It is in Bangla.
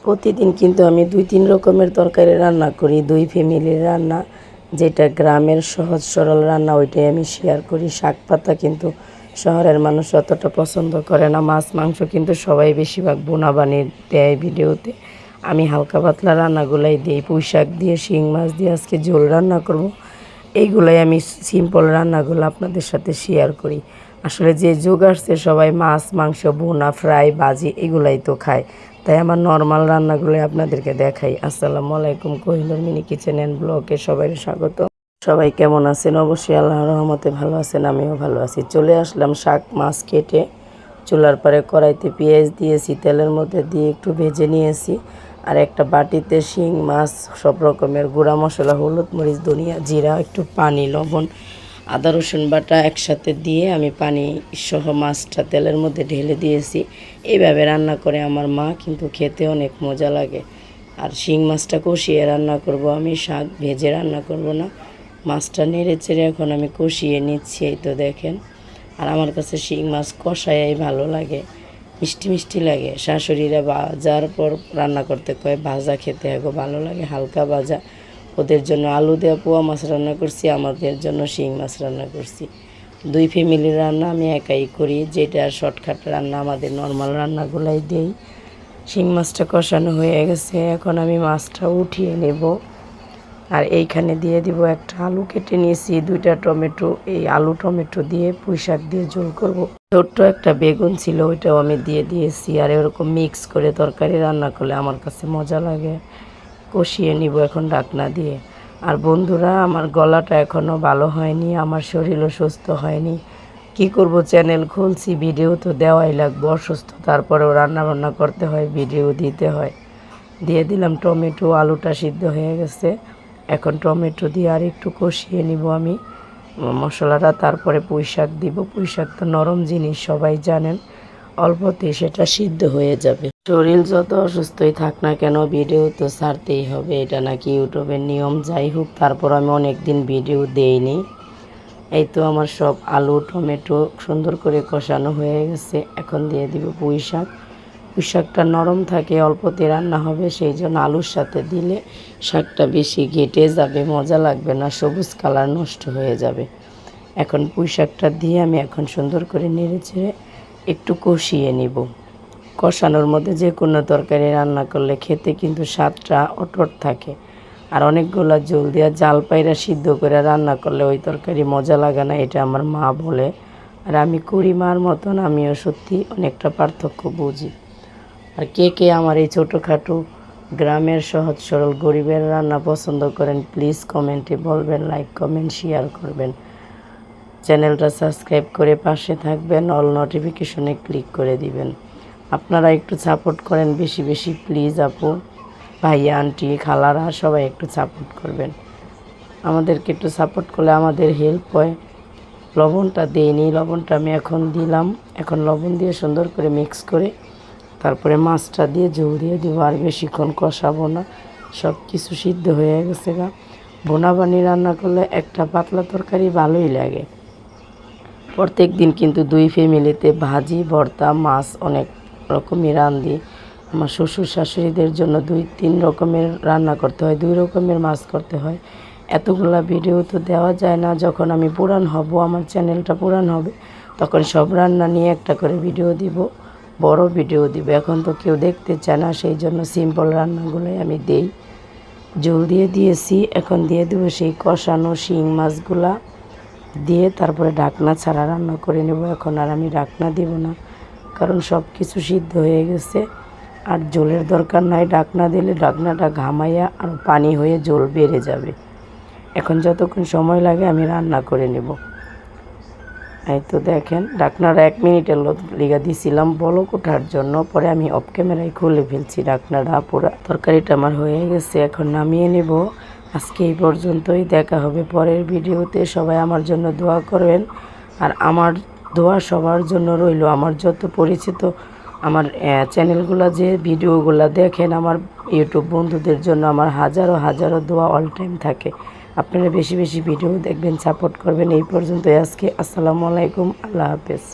প্রতিদিন কিন্তু আমি 2-3 রকমের তরকারি রান্না করি, 2 ফ্যামিলির রান্না। যেটা গ্রামের সহজ সরল রান্না ওইটাই আমি শেয়ার করি। শাক পাতা কিন্তু শহরের মানুষ অতটা পছন্দ করে না। মাছ মাংস কিন্তু সবাই বেশিরভাগ বোনা বানিয়ে দেয় ভিডিওতে। আমি হালকা পাতলা রান্নাগুলাই দিই। পুঁই শাক দিয়ে, শিং মাছ দিয়ে আজকে ঝোল রান্না করব। এইগুলাই আমি সিম্পল রান্নাগুলো আপনাদের সাথে শেয়ার করি। আসলে যে যুগ আসছে সবাই মাছ মাংস বোনা ফ্রাই ভাজি এগুলাই তো খায়, তাই আমার নর্মাল রান্নাগুলো আপনাদেরকে দেখাই। আসসালামু আলাইকুম, কোহিনুর মিনি কিচেন অ্যান্ড ব্লগে সবাই স্বাগত। সবাই কেমন আছেন? অবশ্যই আল্লাহর রহমতে ভালো আছেন, আমিও ভালো আছি। চলে আসলাম শাক মাছ কেটে চুলার পরে কড়াইতে পেঁয়াজ দিয়েছি, তেলের মধ্যে দিয়ে একটু ভেজে নিয়েছি। আর একটা বাটিতে শিং মাছ, সব রকমের গুঁড়া মশলা, হলুদ মরিচ ধনিয়া জিরা, একটু পানি লবণ আদা রসুন বাটা একসাথে দিয়ে আমি পানি সহ মাছটা তেলের মধ্যে ঢেলে দিয়েছি। এইভাবে রান্না করে আমার মা, কিন্তু খেতে অনেক মজা লাগে। আর শিং মাছটা কষিয়ে রান্না করব আমি, শাক ভেজে রান্না করব না। মাছটা নেড়ে চেড়ে এখন আমি কষিয়ে নিচ্ছি, এই তো দেখেন। আর আমার কাছে শিং মাছ কষাই ভালো লাগে, মিষ্টি মিষ্টি লাগে। শাশুড়িরা ভাজার পর রান্না করতে কয়, ভাজা খেতে হয় ভালো লাগে, হালকা ভাজা। ওদের জন্য আলু দেওয়া পোয়া মাছ রান্না করছি, আমাদের জন্য শিং মাছ রান্না করছি। 2 ফ্যামিলির রান্না আমি একাই করি, যেটা শর্টকাট রান্না, আমাদের নর্মাল রান্নাগুলাই দেই। শিং মাছটা কষানো হয়ে গেছে, এখন আমি মাছটা উঠিয়ে নেব। আর এইখানে দিয়ে দিব একটা আলু কেটে নিয়েছি, 2টা টমেটো। এই আলু টমেটো দিয়ে পুঁই শাক দিয়ে ঝোল করব। ছোট্ট একটা বেগুন ছিল, ওইটাও আমি দিয়ে দিয়েছি। আর এরকম মিক্স করে তরকারি রান্না করলে আমার কাছে মজা লাগে। কষিয়ে নিব এখন ঢাকনা দিয়ে। আর বন্ধুরা, আমার গলাটা এখনও ভালো হয়নি, আমার শরীরও সুস্থ হয়নি। কি করব, চ্যানেল খুলছি, ভিডিও তো দেওয়াই লাগবে। অসুস্থ তারপরেও রান্না বান্না করতে হয়, ভিডিও দিতে হয়। দিয়ে দিলাম টমেটো, আলুটা সিদ্ধ হয়ে গেছে। এখন টমেটো দিয়ে আর একটু কষিয়ে নিব আমি মশলাটা, তারপরে পুঁই শাক দিব। পুঁই শাক তো নরম জিনিস, সবাই জানেন, অল্পতেই সেটা সিদ্ধ হয়ে যাবে। শরীর যত অসুস্থই থাক না কেন, ভিডিও তো ছাড়তেই হবে, এটা নাকি ইউটিউবের নিয়ম। যাই হোক, তারপর আমি অনেক দিন ভিডিও দেইনি। এই তো আমার সব আলু টমেটো সুন্দর করে কষানো হয়ে গেছে। এখন দিয়ে দিব পুঁই শাক। পুঁই শাকটা নরম থাকে, অল্পতে রান্না হবে, সেই জন্য আলুর সাথে দিলে শাকটা বেশি ঘেটে যাবে, মজা লাগবে না, সবুজ কালার নষ্ট হয়ে যাবে। এখন পুঁই শাকটা দিয়ে আমি এখন সুন্দর করে নেড়ে চেড়ে একটু কষিয়ে নিব। কষানোর মধ্যে যে কোনো তরকারি রান্না করলে খেতে কিন্তু স্বাদটা অটুট থাকে। আর অনেকগুলো জল দিয়ে জাল পাইরা সিদ্ধ করে রান্না করলে ওই তরকারি মজা লাগে না, এটা আমার মা বলে। আর আমি করি মার মতন, আমিও সত্যি অনেকটা পার্থক্য বুঝি। আর কে কে আমার এই ছোটোখাটো গ্রামের সহজ সরল গরিবের রান্না পছন্দ করেন, প্লিজ কমেন্টে বলবেন, লাইক কমেন্ট শেয়ার করবেন। চ্যানেলটা সাবস্ক্রাইব করে পাশে থাকবেন, অল নোটিফিকেশনে ক্লিক করে দিবেন। আপনারা একটু সাপোর্ট করেন বেশি বেশি প্লিজ আপু, ভাইয়া আন্টি খালারা সবাই একটু সাপোর্ট করবেন। আমাদেরকে একটু সাপোর্ট করলে আমাদের হেল্প হয়। লবণটা দিইনি, লবণটা আমি এখন দিলাম। এখন লবণ দিয়ে সুন্দর করে মিক্স করে তারপরে মাছটা দিয়ে ঝোল দিয়ে দিব। আর বেশিক্ষণ কষাবো না, সব কিছু সিদ্ধ হয়ে গেছে গা। বোনা বানি রান্না করলে একটা পাতলা তরকারি ভালোই লাগে। প্রত্যেক দিন কিন্তু 2 ফ্যামিলিতে ভাজি ভর্তা মাছ অনেক রকমই রাঁধি। আমার শ্বশুর শাশুড়িদের জন্য 2-3 রকমের রান্না করতে হয়, 2 রকমের মাছ করতে হয়। এতগুলা ভিডিও তো দেওয়া যায় না। যখন আমি পুরান হব, আমার চ্যানেলটা পুরান হবে, তখন সব রান্না নিয়ে একটা করে ভিডিও দিব, বড় ভিডিও দিব। এখন তো কেউ দেখতে চায় না, সেই জন্য সিম্পল রান্নাগুলোই আমি দেই। ঝোল দিয়ে দিয়েছি, এখন দিয়ে দেবো সেই কষানো শিং মাছগুলা দিয়ে, তারপরে ঢাকনা ছাড়া রান্না করে নেব। এখন আর আমি ঢাকনা দিব না, কারণ সব কিছু সিদ্ধ হয়ে গেছে। আর ঝোলের দরকার নাই, ঢাকনা দিলে ঢাকনাটা ঘামাইয়া আর পানি হয়ে ঝোল বেড়ে যাবে। এখন যতক্ষণ সময় লাগে আমি রান্না করে নেব। এই তো দেখেন, ঢাকনাটা 1 মিনিটের লিগা দিছিলাম বলক ওঠার জন্য, পরে আমি অফ ক্যামেরায় খুলে ফেলছি ঢাকনাটা। পুরো তরকারিটা আমার হয়ে গেছে, এখন নামিয়ে নেব। আজকে এই পর্যন্তই, দেখা হবে পরের ভিডিওতে। সবাই আমার জন্য দোয়া করবেন, আর আমার দোয়া সবার জন্য রইল। আমার যত পরিচিত আমার চ্যানেলগুলো যে ভিডিওগুলো দেখেন, আমার ইউটিউব বন্ধুদের জন্য আমার হাজারো হাজারো দোয়া অল টাইম থাকে। আপনারা বেশি বেশি ভিডিও দেখবেন, সাপোর্ট করবেন। এই পর্যন্তই আজকে। আসসালামু আলাইকুম, আল্লাহ হাফেজ।